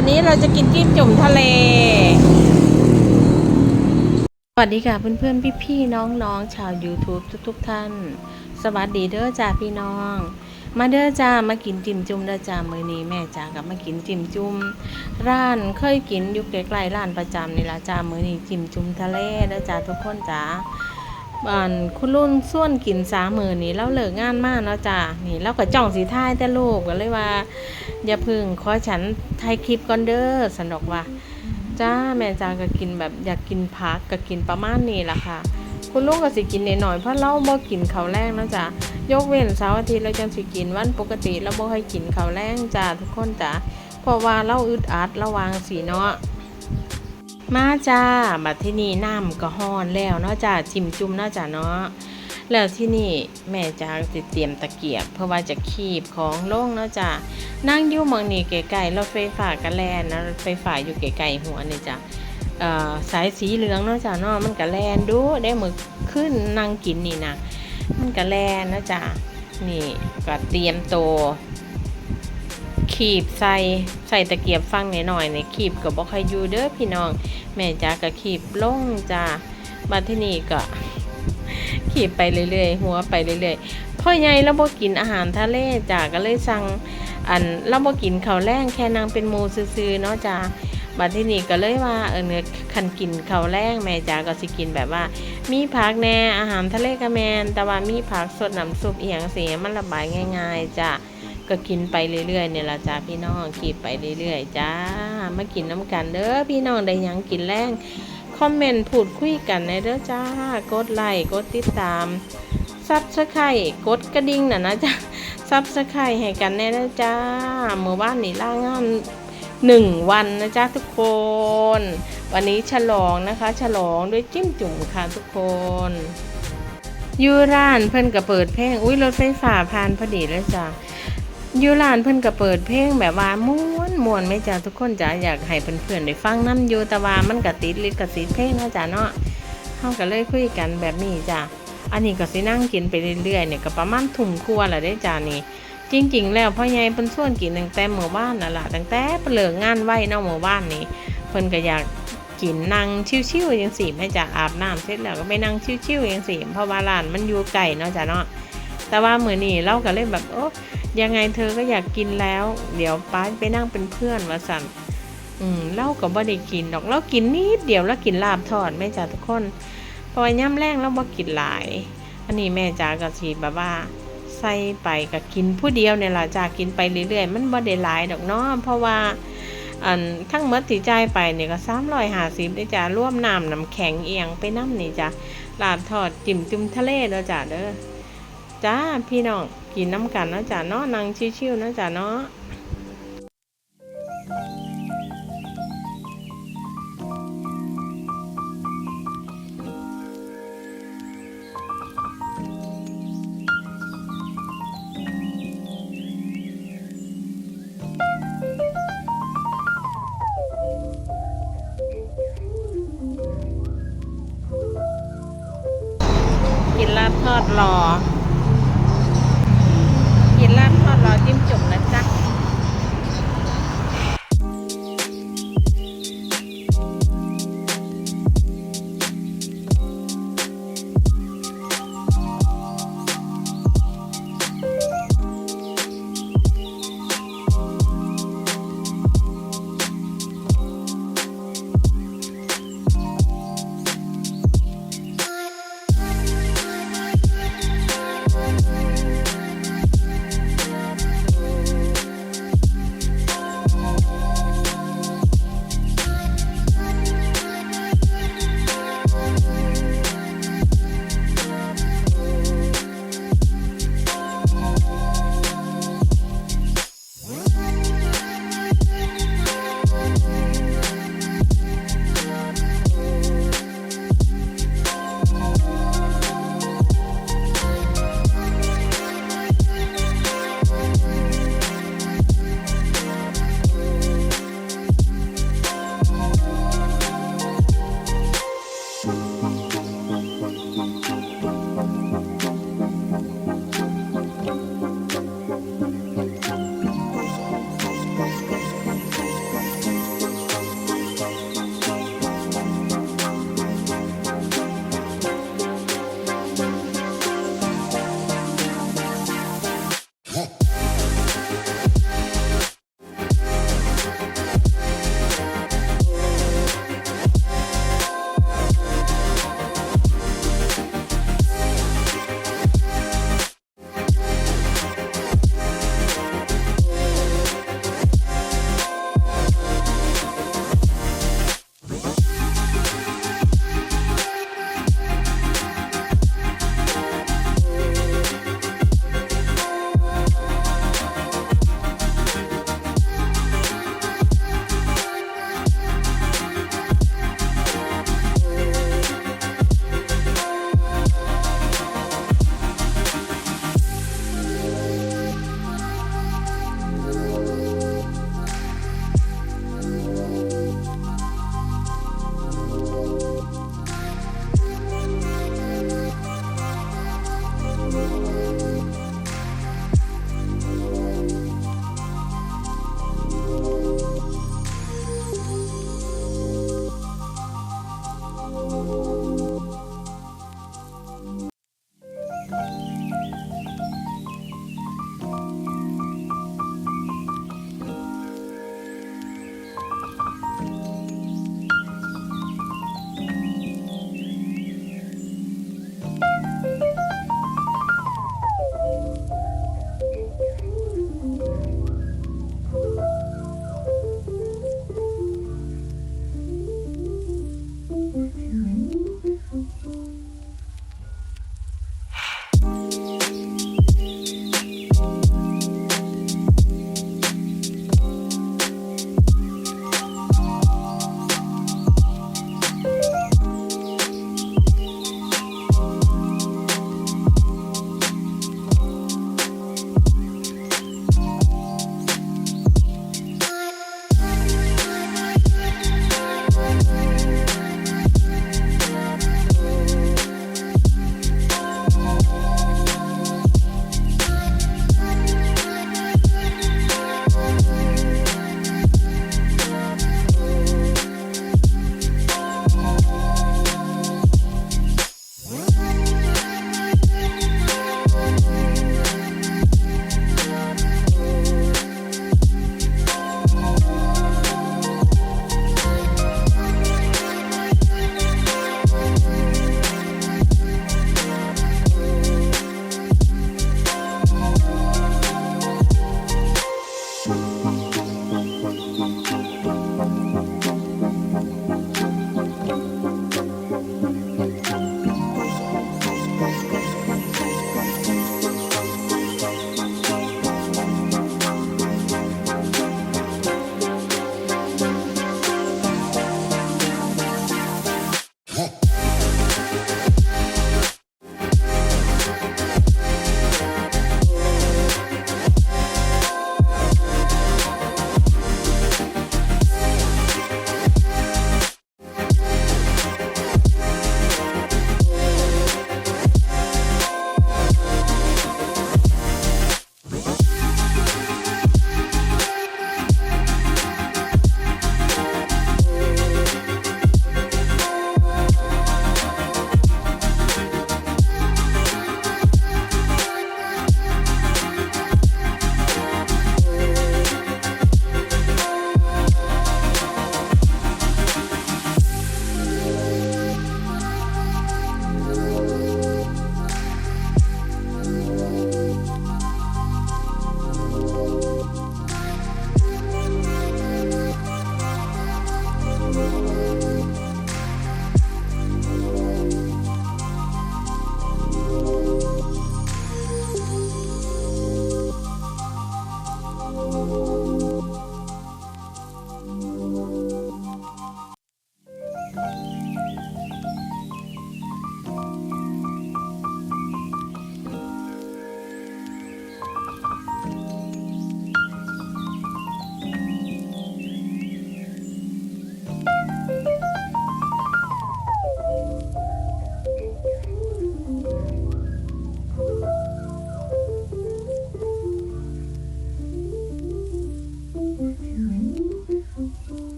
วันนี้เราจะกินจิ้มจุ่มทะเลสวัสดีค่ะเพื่อนๆพี่ๆน้องๆชาว YouTube ทุกท่านสวัสดีเด้อจ้าพี่น้องมาเด้อจ้ามากินจิ้มจุ่มเด้อจ้ามื้อนี้แม่จ้ากับมากินจิ้มจุ่มร้านเคยกินอยู่ใกล้ๆร้านประจำนี่ล่ะจ้ามื้อนี้จิ้มจุ่มทะเลเด้อจ้าทุกคนจ้าบ้านคุณลุงส่วนกินมื้อนี้เราเลิกงานมาเนาะจ้านี่เราก็จ้องสิถ่ายแต่ลูกก็เลยว่าอย่าพึ่งขอฉันถ่ายคลิปก่อนเด้อสนุกว่าจ้าแม่จ้าก็กินแบบอยากกินผักก็กินประมาณนี้ล่ะค่ะคุณลุงก็สิกินหน่อยๆเพราะเราบ่กินข้าวแรงเนาะจ้ายกเว้นเสาร์อาทิตย์เราจังสิกินวันปกติเราบ่ให้กินข้าวแรงจ้าทุกคนจ้าเพราะว่าเราอึดอัดระวังสิเนาะมาจ้าบัดที่นี่น้ำก็ฮ้อนแล้วเนาะจ้าจิ้มจุ่มเนาะจ้าเนาะแล้วที่นี่แม่จ้าสิเตรียมตะเกียบเพราะว่าจะคีบของลงเนาะจ้านั่งอยู่หม้องนี้ไกลๆรถไฟฟ้ากะแล่นนะรถไฟฟ้าอยู่ไกลๆหัวนี่จ้าสายสีเหลืองเนาะจ้าเนาะมันกะแล่นดูได้มื้อขึ้นนั่งกินนี่นะมันกะแล่นนะจ้านี่ก็เตรียมโตขีบใส่ตะเกียบฟังหน่อยๆนี่ขีบก็บ่ค่อยอยู่เด้อพี่น้องแม่จ้าก็ขีบลงจ้าบัดที่นี่ก็ขีบไปเรื่อยๆหัวไปเรื่อยๆพ่อใหญ่เราบ่กินอาหารทะเลจ้าก็เลยสั่งเราบ่กินข้าวแรงแค่นางเป็นหมู่ซื่อๆเนาะจ้าบัดที่นี่ก็เลยว่าคันกินข้าวแรงแม่จ้าก็สิกินแบบว่ามีผักแน่อาหารทะเลก็แม่นแต่ว่ามีผักสดน้ำซุปอีหยังสิมันระบายง่ายๆจ้าก็กินไปเรื่อยๆเนี่ยล่ะจ้าพี่น้องกินไปเรื่อยๆจ้ามากินน้ำกันเด้อพี่น้องได้หยังกินแรงคอมเมนต์พูดคุยกันในเด้อจ้ากดไลค์กดติดตามซับสไครบ์กดกระดิ่งนะจ้าซับสไครบ์ให้กันแน่เด้อจ้าเมื่อวานนี้ลางาน1 วันนะจ้าทุกคนวันนี้ฉลองนะคะฉลองด้วยจิ้มจุ่มค่ะทุกคนอยู่ร้านเพิ่นก็เปิดเพลงรถไฟฟ้าผ่านพอดีเลยจ้าอยู่ร้านเพิ่นก็เปิดเพลงแบบว่าม่วนไหมจ้าทุกคนจ้าอยากให้เพื่อนๆได้ฟังนำอยู่แต่ว่ามันก็ติดลิขสิทธิ์เพลงนะจ้าเนาะเฮาก็เลยคุยกันแบบนี้จ้าอันนี้ก็สินั่งกินไปเรื่อยๆเนี่ยก็ประมาณทุ่มกว่าแล้วได้จ้านี่จริงๆแล้วพ่อใหญ่เพิ่นชวนกินตั้งแต่เมื่อวานนั่นล่ะตั้งแต่เลิกงานไว้เนาะเมื่อวานนี้เพิ่นก็อยากกินนั่งชิวๆจังซี่แม่จ้าอาบน้ำเสร็จแล้วก็ไปนั่งชิวๆจังซี่เพราะว่าร้านมันอยู่ไกลเนาะจ้าเนาะแต่ว่ามื้อนี้เราก็เลยแบบยังไงเธอก็อยากกินแล้วเดี๋ยวไปนั่งเป็นเพื่อนว่าสั่นเราก็บ่ได้กินดอกเรากินนิดเดียวแล้วกินลาบทอดแม่จ้าทุกคนพอย่ำแรงเราบ่กินหลายอันนี้แม่จ้าก็สิแบบว่าใส่ไปก็กินผู้เดียวเนี่ยล่ะจ้ากินไปเรื่อยๆมันบ่ได้หลายดอกเนาะเพราะว่าทั้งหมดที่จ่ายไปเนี่ยก็350ได้จ้ารวมน้ำแข็งเอียงไปน้ำนี่จ้าลาบทอดจิ้มจุ่มทะเลเด้อจ้าเด้อจ้าพี่น้องกินน้ำกันเนาะจ้าเนาะนั่งชิวๆเนาะจ้าเนาะกินลาบทอดรอกินลาบทอดรอจิ้มจุ่มนะจ๊ะ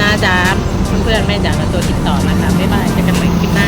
นะจ๊ะเพื่อนๆแม่จ๋ากับตัวติดต่อนะคะบ๊ายบายเจอกันใหม่คลิปหน้า